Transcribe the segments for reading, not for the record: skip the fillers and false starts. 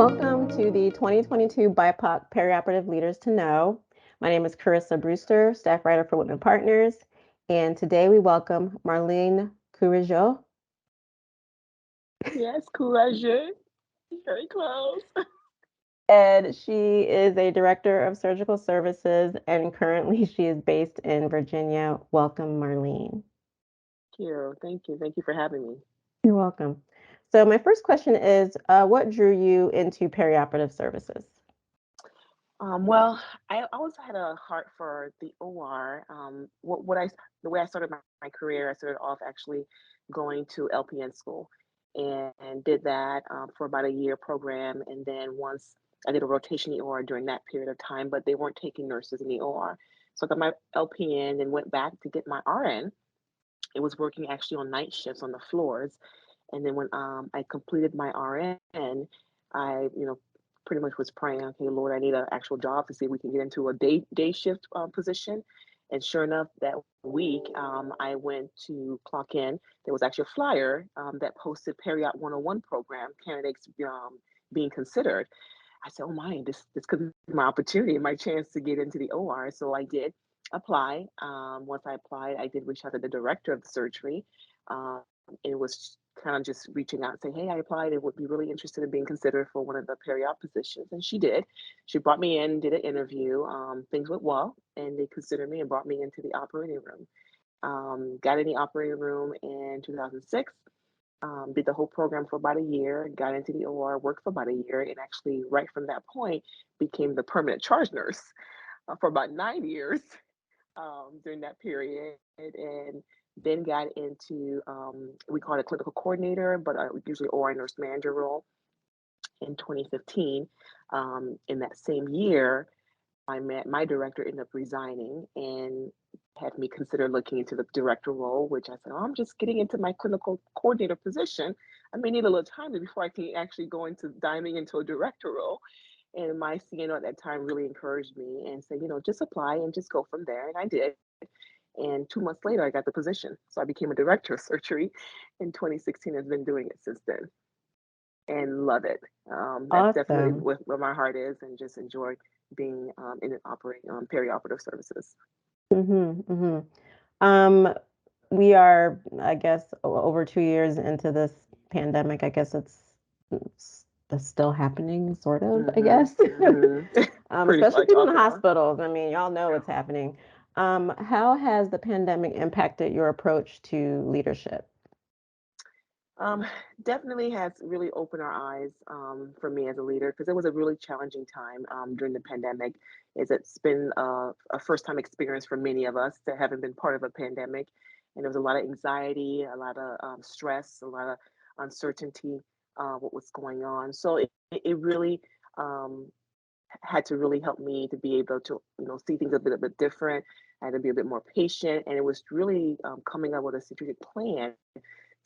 Welcome to the 2022 BIPOC Perioperative Leaders to Know. My name is Carissa Brewster, staff writer for Whitman Partners, and today we welcome Marline Courageux. Yes, Courageux. Very close. And she is a director of surgical services, and currently she is based in Virginia. Welcome, Marline. Thank you. Thank you for having me. You're welcome. So my first question is, what drew you into perioperative services? Well, I always had a heart for the OR. The way I started my career, I started off actually going to LPN school and did that for about a year program. And then once I did a rotation in the OR during that period of time, but they weren't taking nurses in the OR. So I got my LPN and went back to get my RN. It was working actually on night shifts on the floors. And then when I completed my RN, I, pretty much was praying, okay, Lord, I need an actual job to see if we can get into a day shift position. And sure enough, that week, I went to clock in. There was actually a flyer that posted Periop 101 program candidates being considered. I said, oh my, this could be my opportunity, my chance to get into the OR. So I did apply. Once I applied, I did reach out to the director of the surgery. It was kind of just reaching out and saying, hey, I applied and would be really interested in being considered for one of the periop positions. And she did. She brought me in, did an interview. Things went well, and they considered me and brought me into the operating room. Got in the operating room in 2006. Did the whole program for about a year, got into the OR, worked for about a year, and actually right from that point became the permanent charge nurse for about 9 years during that period. And then got into, we call it a clinical coordinator, but usually OR nurse manager role in 2015. In that same year, my director ended up resigning and had me consider looking into the director role, which I said, oh, I'm just getting into my clinical coordinator position. I may need a little time before I can actually go into diving into a director role. And my CNO at that time really encouraged me and said, just apply and just go from there. And I did. And 2 months later, I got the position. So I became a director of surgery in 2016 and has been doing it since then and love it. That's definitely Awesome. where my heart is, and just enjoy being in and operating perioperative services. Mm-hmm, mm-hmm. Um, we are, I guess, over 2 years into this pandemic. I guess it's still happening, sort of, I Mm-hmm, guess. mm-hmm. Pretty Especially much people in off the and on. hospitals. I mean, y'all know what's happening. How has the pandemic impacted your approach to leadership? Um, Definitely has really opened our eyes for me as a leader, because it was a really challenging time during the pandemic. It's been a first time experience for many of us that haven't been part of a pandemic. And there was a lot of anxiety, a lot of stress, a lot of uncertainty, what was going on. So it really um, had to really help me to be able to, see things a bit different. I had to be a bit more patient. And it was really coming up with a strategic plan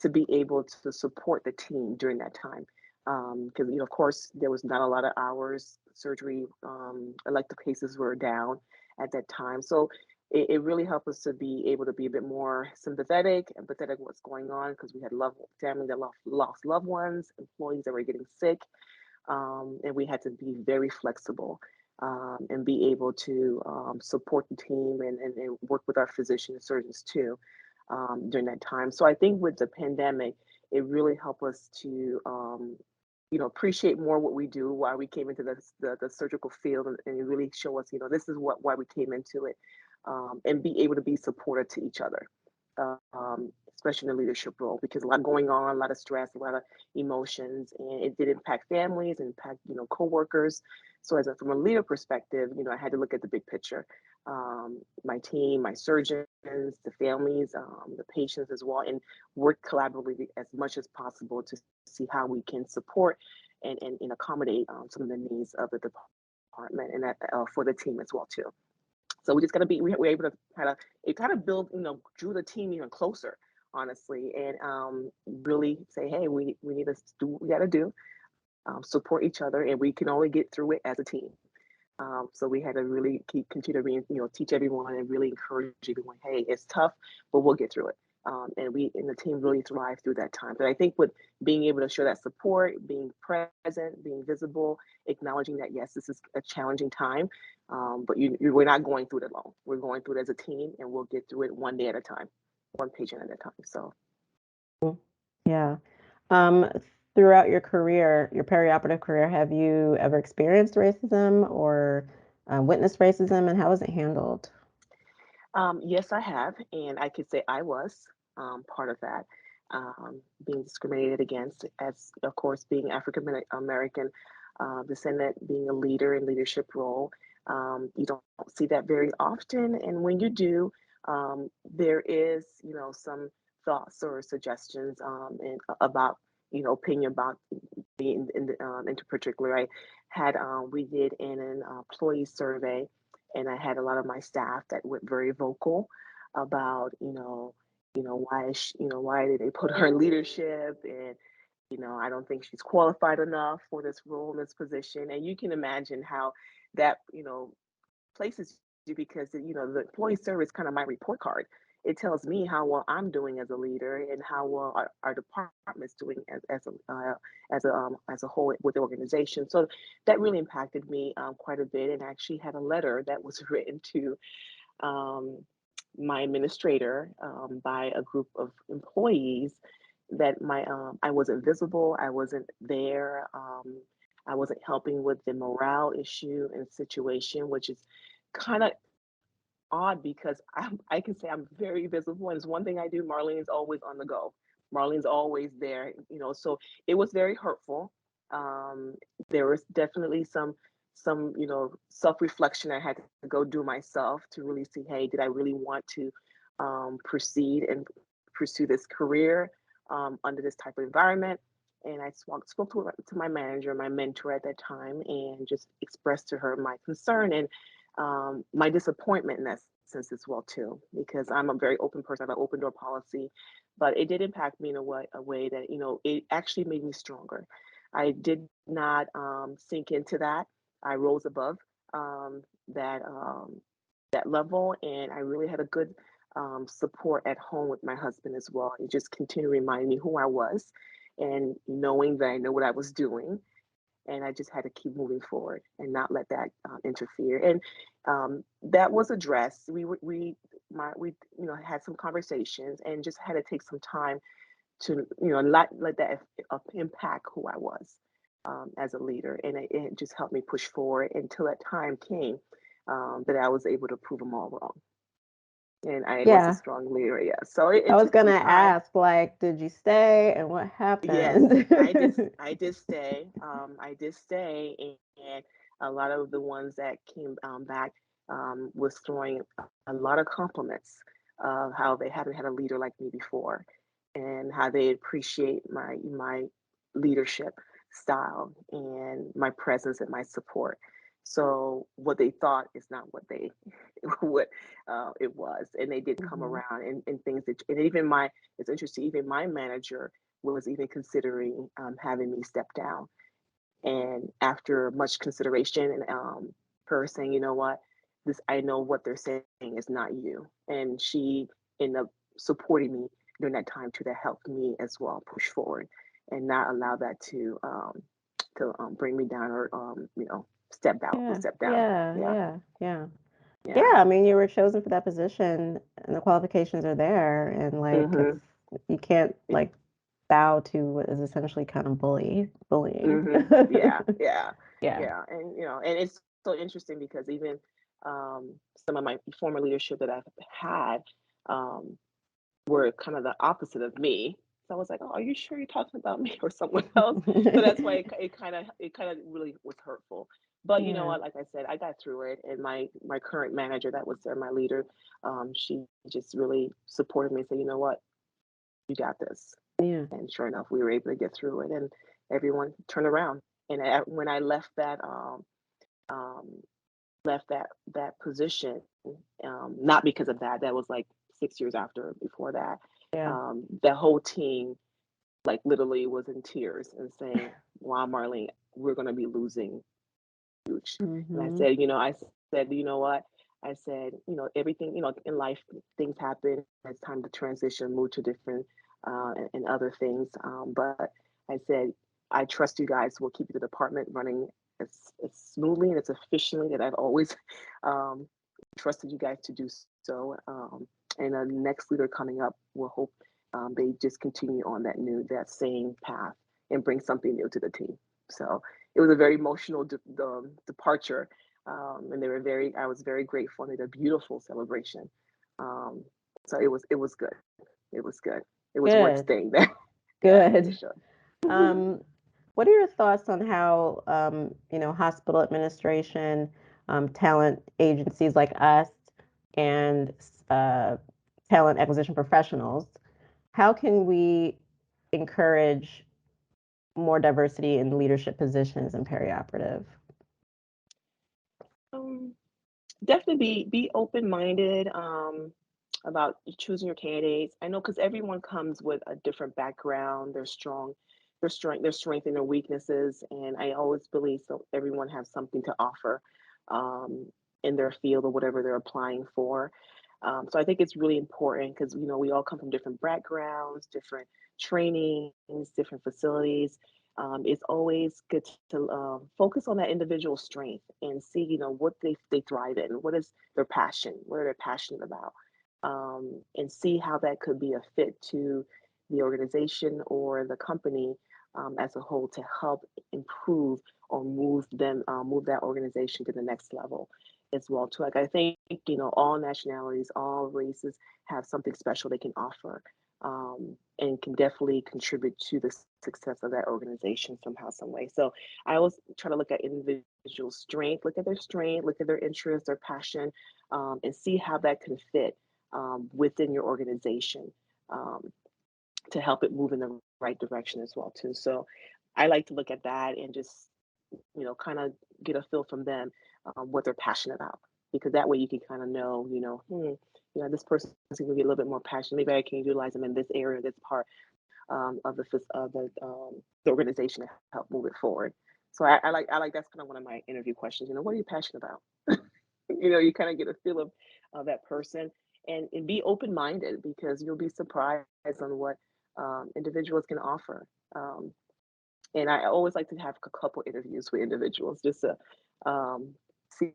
to be able to support the team during that time. Because, of course, there was not a lot of hours. Surgery, elective cases were down at that time. So it really helped us to be able to be a bit more sympathetic, empathetic what's going on, because we had family that lost loved ones, employees that were getting sick, and we had to be very flexible and be able to support the team and work with our physicians and surgeons too during that time. So I think with the pandemic, it really helped us to, appreciate more what we do, why we came into the surgical field, and really show us, this is why we came into it, and be able to be supportive to each other, especially in the leadership role, because a lot going on, a lot of stress, a lot of emotions, and it did impact families, impact, coworkers. So from a leader perspective, I had to look at the big picture. My team, my surgeons, the families, the patients as well, and work collaboratively as much as possible to see how we can support and accommodate some of the needs of the department, and that for the team as well too. So we just got to we're able to kind of build, drew the team even closer, honestly, and really say, hey, we need to do what we got to do, support each other, and we can only get through it as a team. So we had to really continue to teach everyone and really encourage everyone. Hey, it's tough, but we'll get through it. And the team really thrived through that time. But I think with being able to show that support, being present, being visible, acknowledging that yes, this is a challenging time, but we're not going through it alone. We're going through it as a team, and we'll get through it one day at a time, one patient at a time. So Yeah. Um, Throughout your career, your perioperative career, have you ever experienced racism or witnessed racism, and how was it handled? yes, I have, and I could say I was part of that. Being discriminated against, as of course being African American descendant, being a leader in leadership role. You don't see that very often, and when you do, there is some thoughts or suggestions about opinion about into particular. I had we did an employee survey, and I had a lot of my staff that went very vocal about why did they put her in leadership, and I don't think she's qualified enough for this role in this position. And you can imagine how that places you, because the employee survey is kind of my report card. It tells me how well I'm doing as a leader and how well our department's doing as a whole with the organization. So that really impacted me quite a bit, and I actually had a letter that was written to um, my administrator by a group of employees that I wasn't visible, I wasn't there, I wasn't helping with the morale issue and situation, which is kind of odd because I can say I'm very visible, and it's one thing I do. Marlene is always on the go. Marlene's always there, so it was very hurtful. Um, there was definitely some self-reflection I had to go do myself to really see, hey, did I really want to proceed and pursue this career under this type of environment? And I spoke to my manager, my mentor at that time, and just expressed to her my concern and my disappointment in that sense as well too, because I'm a very open person. I have an open door policy, but it did impact me in a way that it actually made me stronger. I did not sink into that. I rose above um, that that level, and I really had a good support at home with my husband as well. It just continued to remind me who I was, and knowing that I know what I was doing, and I just had to keep moving forward and not let that interfere. And that was addressed. We had some conversations and just had to take some time to not let that impact who I was as a leader, and it just helped me push forward until that time came that I was able to prove them all wrong. And I was a Yeah, strong leader, yeah. So it, I it was took gonna some time. ask, like, did you stay and what Yes, happened? I did stay. I did stay, and a lot of the ones that came back was throwing a lot of compliments of how they haven't had a leader like me before, and how they appreciate my leadership style and my presence and my support. So what they thought is not what they what it was, and they did come Mhm. around, and things that, and even my it's interesting, even my manager was even considering having me step down. And after much consideration and her saying, you know what, this I know what they're saying is not you, and she ended up supporting me during that time too. That helped me as well push forward and not allow that to bring me down or step out or Yeah, step down. yeah, Yeah, yeah, yeah. yeah. Yeah, I mean, you were chosen for that position and the qualifications are there, and like Mm-hmm. you can't like bow to what is essentially kind of bullying. Yeah, yeah, Yeah. yeah, and it's so interesting because even some of my former leadership that I've had um, were kind of the opposite of me. So I was like, "Oh, are you sure you're talking about me or someone else?" So that's why it kind of really was hurtful. But you know Yeah. what? Like I said, I got through it, and my current manager that was there, my leader, she just really supported me and said, "You know what? You got this." Yeah. And sure enough, we were able to get through it, and everyone turned around. And when I um, left that position, not because of that. That was like 6 years after. Before that, Yeah. the whole team like literally was in tears and saying, "Wow, Marlene, we're going to be losing huge." And I Hmm. said, I said, you know what? I said, everything, in life, things happen. It's time to transition, move to different and other things. But I said, I trust you guys will keep the department running as smoothly and as efficiently that I've always um, trusted you guys to do so. And the next leader coming up will hope they just continue on that same path and bring something new to the team. So it was a very emotional departure, and I was very grateful, and they had a beautiful celebration. Um, so it was good. It was good. It was worth Good, staying there. Yeah, for good. sure. Um, what are your thoughts on how, hospital administration, talent agencies like us, and uh, talent acquisition professionals, how can we encourage more diversity in leadership positions in perioperative? Um, Definitely be open minded about choosing your candidates. I know because everyone comes with a different background. Their strength and their weaknesses, and I always believe so. Everyone has something to offer um, in their field or whatever they're applying for. So I think it's really important because we all come from different backgrounds, different trainings, different facilities. It's always good to focus on that individual strength and see, what they thrive in, what is their passion, what are they passionate about, and see how that could be a fit to the organization or the company as a whole to help improve or move that organization to the next level as well. Too, like I think, all nationalities, all races have something special they can offer and can definitely contribute to the success of that organization somehow, some way. So I always try to look at individual strength, look at their strength, look at their interest, their passion, and see how that can fit within your organization um, to help it move in the right direction as well too. So I like to look at that and just kind of get a feel from them what they're passionate about, because that way you can kind of know, this person's going to be a little bit more passionate. Maybe I can utilize them in this area, this part of the organization to help move it forward. So I like that's kind of one of my interview questions. What are you passionate about? You kind of get a feel of that person and be open minded because you'll be surprised on what individuals can offer. Um, and I always like to have a couple interviews with individuals just to see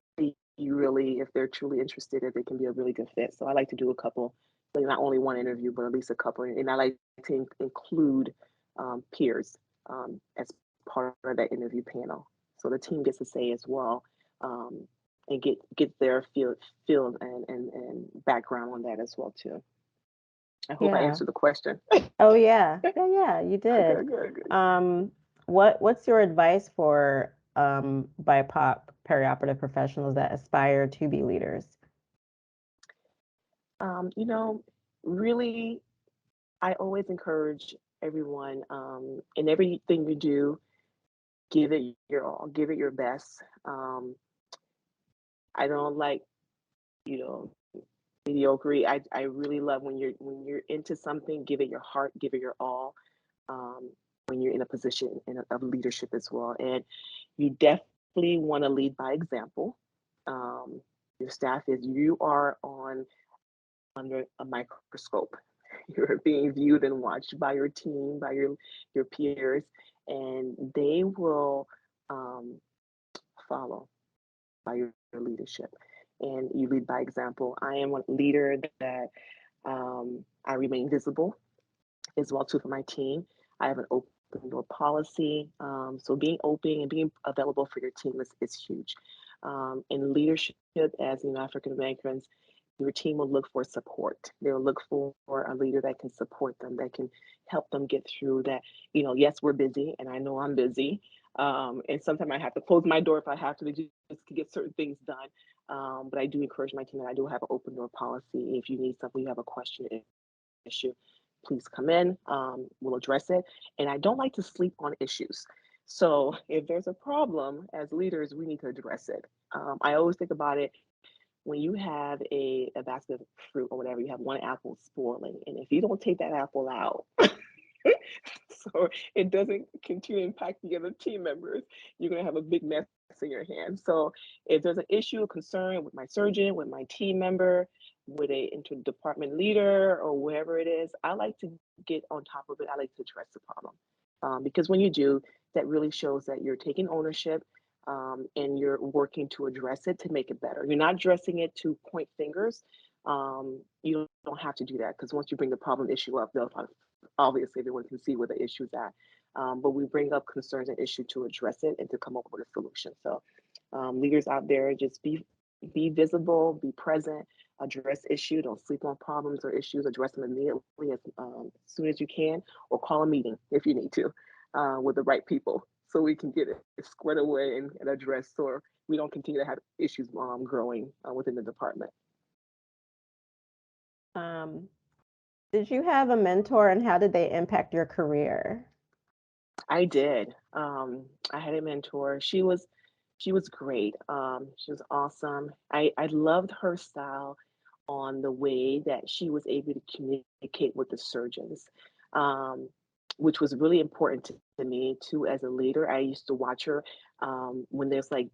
really if they're truly interested, if they can be a really good fit. So I like to do a couple, like not only one interview, but at least a couple. And I like to include peers as part of that interview panel, so the team gets to say as well, um, and get their feel and background on that as well too. I hope I Yeah. answered the question. Oh yeah. Yeah, yeah, you did. Good, good, good. Um, what's your advice for BIPOC perioperative professionals that aspire to be leaders? Um, you know, Really, I always encourage everyone in everything you do, give it your all, give it your best. I don't like, you know, mediocre. I really love when you're into something, give it your heart, give it your all. Um, when you're in a position of leadership as well, and you definitely want to lead by example. Um, your staff is you are on under a microscope. You're being viewed and watched by your team, by your peers, and they will um, follow by your leadership. And you lead by example. I am a leader that I remain visible as well too for my team. I have an open door policy. So being open and being available for your team is huge. In leadership, as African Americans, your team will look for support. They'll look for a leader that can support them, that can help them get through that. Yes, we're busy, and I know I'm busy. And sometimes I have to close my door if I have to just to get certain things done. But I do encourage my team, and I do have an open door policy. If you need something, you have a question, issue, please come in. We'll address it. And I don't like to sleep on issues. So if there's a problem as leaders, we need to address it. I always think about it when you have a basket of fruit or whatever, you have one apple spoiling. And if you don't take that apple out, so it doesn't continue to impact the other team members, you're going to have a big mess stress in your hand. So if there's an issue, a concern with my surgeon, with my team member, with a interdepartment leader, or wherever it is, I like to get on top of it. I like to address the problem. Because when you do, that really shows that you're taking ownership, and you're working to address it to make it better. You're not addressing it to point fingers. You don't have to do that, because once you bring the problem issue up, they'll obviously everyone can see where the issue's at. But we bring up concerns and issue to address it and to come up with a solution. So leaders out there, just be visible, be present, address issue. Don't sleep on problems or issues. Address them immediately, as soon as you can, or call a meeting if you need to, with the right people, so we can get it squared away and addressed, so we don't continue to have issues growing within the department. Um, did you have a mentor, and how did they impact your career? I did. I had a mentor. She was great. She was awesome. I loved her style on the way that she was able to communicate with the surgeons, um, which was really important to me too as a leader. I used to watch her when there's like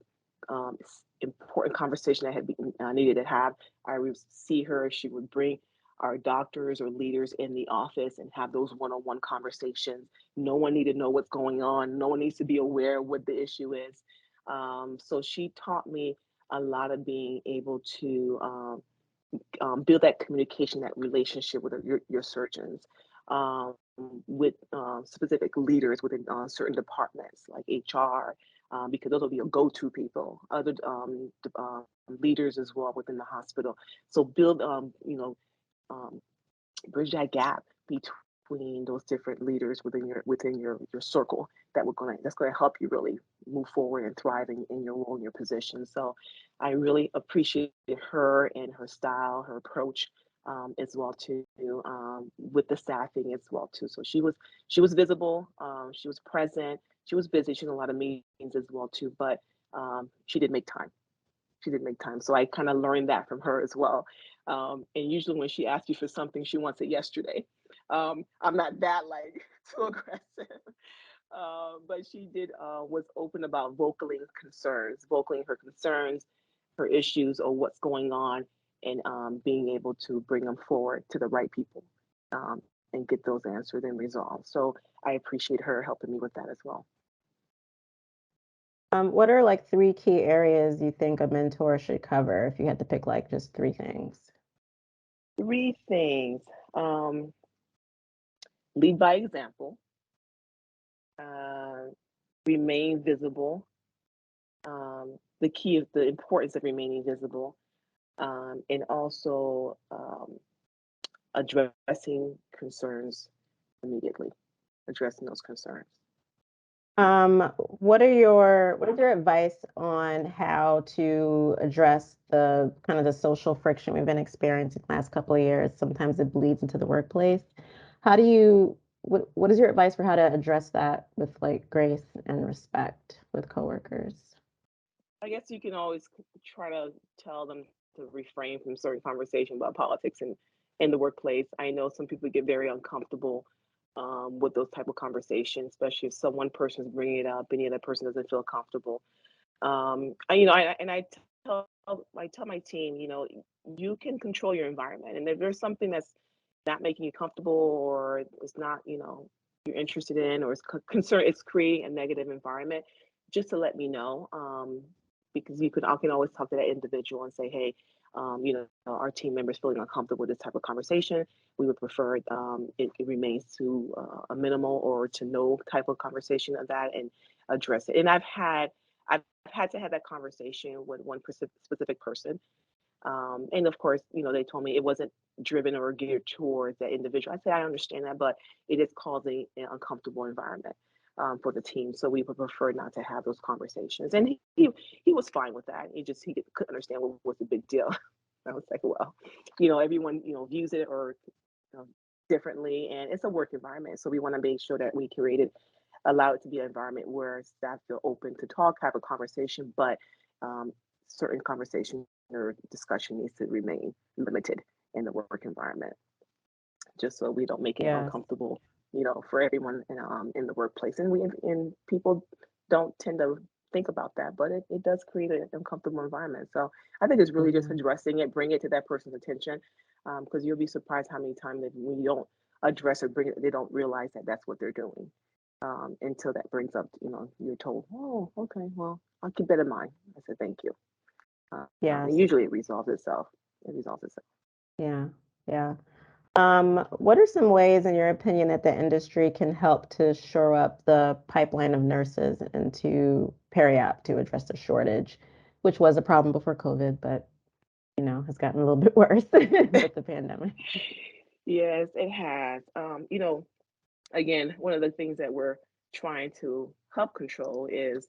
important conversation that had been needed to have. I would see her. She would bring our doctors or leaders in the office and have those one-on-one conversations. No one needed to know what's going on. No one needs to be aware of what the issue is. So she taught me a lot of being able to build that communication, that relationship with your surgeons, um, with specific leaders within certain departments like HR, because those will be your go-to people, other leaders as well within the hospital. So build, um, bridge that gap between those different leaders within your circle that's gonna help you really move forward and thrive in your role, in your position. So I really appreciated her and her style, her approach, as well too, with the staffing as well too. So she was visible, she was present, she was busy, she had a lot of meetings as well too, but she did make time. She did make time. So I kind of learned that from her as well. And usually when she asks you for something, she wants it yesterday. I'm not that like too aggressive. But she did was open about vocaling her concerns, her issues, or what's going on, and being able to bring them forward to the right people, and get those answered and resolved. So I appreciate her helping me with that as well. What are like three key areas you think a mentor should cover if you had to pick like just three things? Three things: um, lead by example, uh, remain visible. The key is the importance of remaining visible, and also addressing concerns immediately, addressing those concerns. What is your advice on how to address the kind of the social friction we've been experiencing the last couple of years? Sometimes it bleeds into the workplace. What is your advice for how to address that with like grace and respect with coworkers? I guess you can always try to tell them to refrain from certain conversation about politics and in the workplace. I know some people get very uncomfortable with those type of conversations, especially if one person is bringing it up, any other person doesn't feel comfortable. I tell my team, you can control your environment, and if there's something that's not making you comfortable, or it's not, you're interested in, or it's creating a negative environment, just to let me know. Because I can always talk to that individual and say, hey, our team members feeling uncomfortable with this type of conversation. We would prefer it remains to a minimal or to no type of conversation of that, and address it. And I've had to have that conversation with one specific person. And of course, they told me it wasn't driven or geared towards that individual. I said, I understand that, but it is causing an uncomfortable environment for the team. So we would prefer not to have those conversations. And he was fine with that. Couldn't understand what was the big deal. I was like, well, everyone, views it or you know, differently, and it's a work environment. So we want to make sure that we allow it to be an environment where staff feel open to talk, have a conversation, but um, certain conversation or discussion needs to remain limited in the work environment, just so we don't make it Yes. uncomfortable, for everyone in the workplace. And people don't tend to think about that, but it does create an uncomfortable environment. So I think it's really just Mhm. addressing it, bring it to that person's attention, because you'll be surprised how many times that when you don't address or bring it, they don't realize that that's what they're doing, until that brings up, you're told, oh, okay, well, I'll keep that in mind. I said, thank you. And Yes. usually it resolves itself. It resolves itself. Yeah. Yeah. What are some ways, in your opinion, that the industry can help to shore up the pipeline of nurses into periop to address the shortage, which was a problem before COVID, but has gotten a little bit worse with the pandemic. Yes, it has. Again, one of the things that we're trying to help control is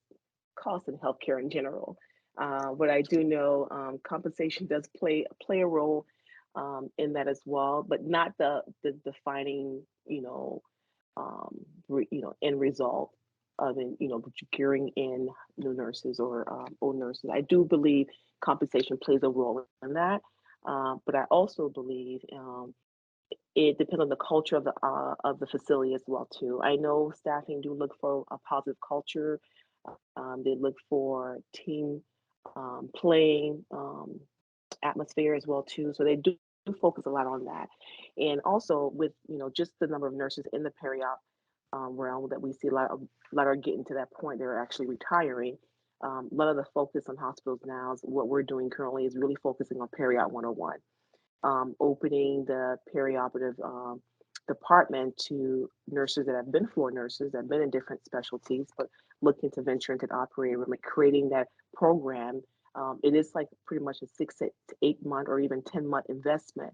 costs in healthcare in general. But I do know compensation does play a role in that as well, but not the defining, end result of it, gearing in new nurses or old nurses. I do believe compensation plays a role in that, but I also believe it depends on the culture of the facility as well too. I know staffing do look for a positive culture. They look for team playing atmosphere as well too. So they do focus a lot on that, and also with just the number of nurses in the peri-op realm that we see a lot are getting to that point. They're actually retiring. A lot of the focus on hospitals now is what we're doing currently is really focusing on peri-op 101, opening the perioperative department to nurses that have been floor nurses that have been in different specialties, but looking to venture into the operating room and creating that program. It is like pretty much a 6 to 8 month or even 10-month investment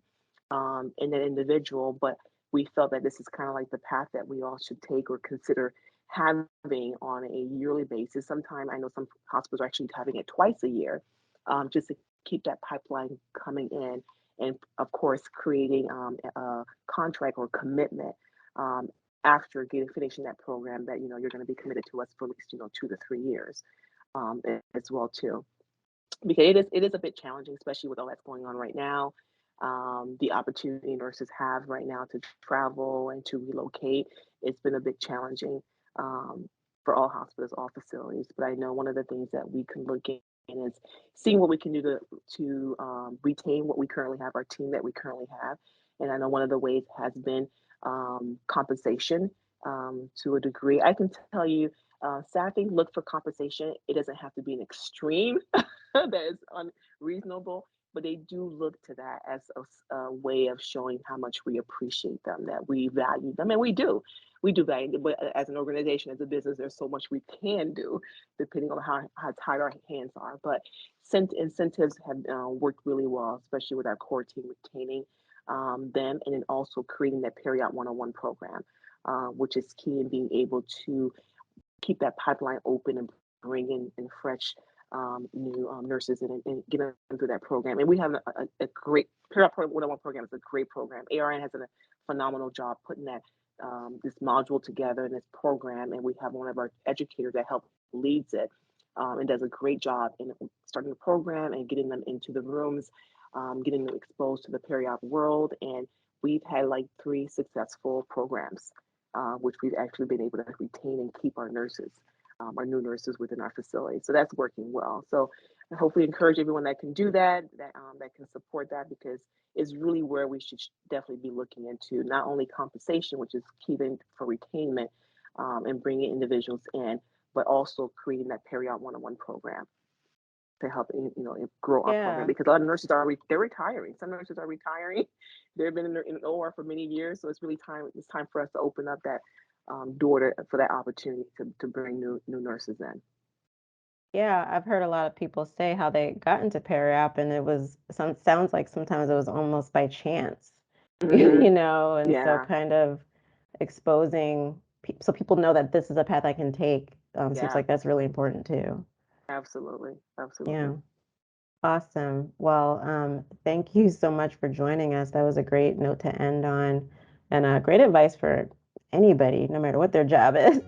in an individual, but we felt that this is kind of like the path that we all should take or consider having on a yearly basis. Sometimes I know some hospitals are actually having it twice a year, just to keep that pipeline coming in, and of course creating a contract or commitment after getting finishing that program that you're going to be committed to us for at least 2 to 3 years as well too, because it is a bit challenging, especially with all that's going on right now. The opportunity nurses have right now to travel and to relocate, it's been a bit challenging for all hospitals, all facilities. But I know one of the things that we can look at is seeing what we can do to retain what we currently have, our team that we currently have. And I know one of the ways has been compensation to a degree. I can tell you, staffing look for compensation. It doesn't have to be an extreme that is unreasonable, but they do look to that as a way of showing how much we appreciate them, that we value them, and we do value them. But as an organization, as a business, there's so much we can do, depending on how tight our hands are. But incentives have worked really well, especially with our core team retaining them, and then also creating that Periop 101 program, which is key in being able to keep that pipeline open and bring in fresh new nurses and get them through that program. And we have a great Periop 101 program. Is a great program. ARN has done a phenomenal job putting that this module together in this program, and we have one of our educators that help leads it and does a great job in starting the program and getting them into the rooms, getting them exposed to the periop world. And we've had like 3 successful programs, which we've actually been able to retain and keep our nurses, our new nurses within our facility. So that's working well. So I hopefully encourage everyone that can do that, that can support that, because it's really where we should definitely be looking into not only compensation, which is key for retainment and bringing individuals in, but also creating that Periop 101 program to help grow our program, Yeah. because a lot of nurses they're retiring. Some nurses are retiring. They've been in OR for many years, so it's really time. It's time for us to open up that door for that opportunity to bring new nurses in. Yeah, I've heard a lot of people say how they got into periop, and it was sounds like sometimes it was almost by chance, Hmm. and so Yeah, kind of exposing so people know that this is a path I can take. Seems yeah, like that's really important too. absolutely, absolutely. Yeah, awesome. Well, thank you so much for joining us. That was a great note to end on, and great advice for anybody, no matter what their job is.